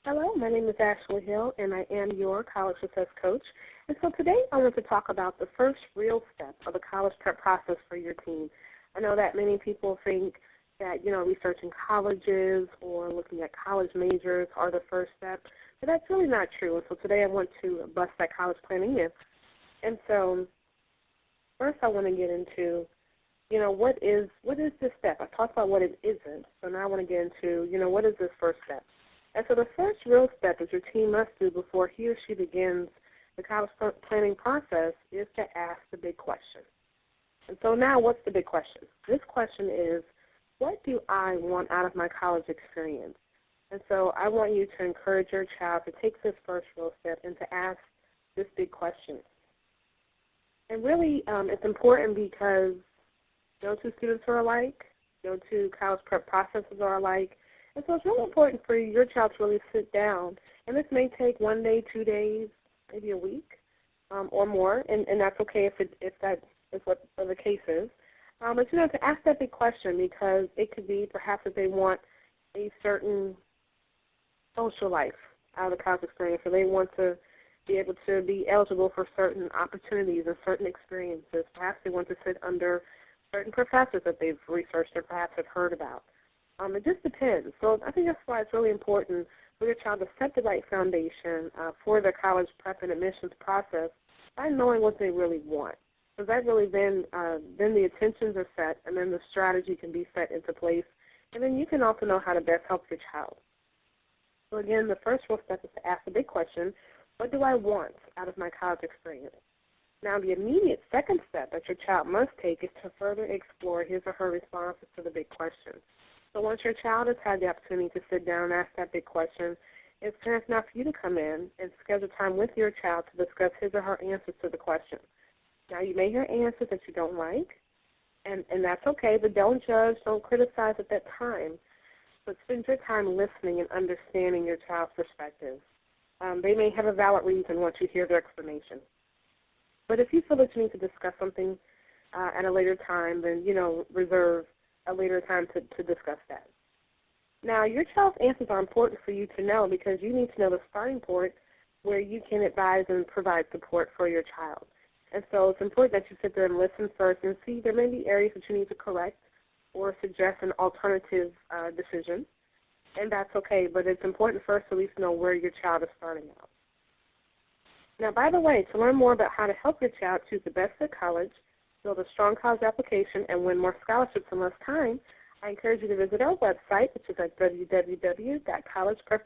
Hello, my name is Ashley Hill, and I am your college success coach. And so today I want to talk about the first real step of the college prep process for your teen. I know that many people think that, researching colleges or looking at college majors are the first step, but that's really not true. And so today I want to bust that college planning myth. And so first I want to get into, what is this step? I talked about what it isn't, so now I want to get into, what is this first step? And so the first real step that your teen must do before he or she begins the college planning process is to ask the big question. And so now what's the big question? This question is, what do I want out of my college experience? And so I want you to encourage your child to take this first real step and to ask this big question. And really it's important because no two students are alike, no two college prep processes are alike. And so it's really important for your child to really sit down, and this may take 1 day, 2 days, maybe a week or more, and that's okay if that is what the case is. But, to ask that big question, because it could be perhaps that they want a certain social life out of the college experience, or they want to be able to be eligible for certain opportunities and certain experiences. Perhaps they want to sit under certain professors that they've researched or perhaps have heard about. It just depends. So I think that's why it's really important for your child to set the right foundation for their college prep and admissions process by knowing what they really want. Because that really then the intentions are set, and then the strategy can be set into place, and then you can also know how to best help your child. So again, the first real step is to ask the big question, what do I want out of my college experience? Now, the immediate second step that your child must take is to further explore his or her responses to the big question. So once your child has had the opportunity to sit down and ask that big question, it's time now for you to come in and schedule time with your child to discuss his or her answers to the question. Now, you may hear answers that you don't like, and that's okay, but don't judge, don't criticize at that time, but spend your time listening and understanding your child's perspective. They may have a valid reason once you hear their explanation. But if you feel that you need to discuss something at a later time, then, reserve a later time to discuss that. Now, your child's answers are important for you to know because you need to know the starting point where you can advise and provide support for your child. And so it's important that you sit there and listen first and see there may be areas that you need to correct or suggest an alternative decision, and that's okay, but it's important first to at least know where your child is starting out. Now, by the way, to learn more about how to help your child choose the best fit college, build a strong college application, and win more scholarships in less time, I encourage you to visit our website, which is at www.collegeprep.com.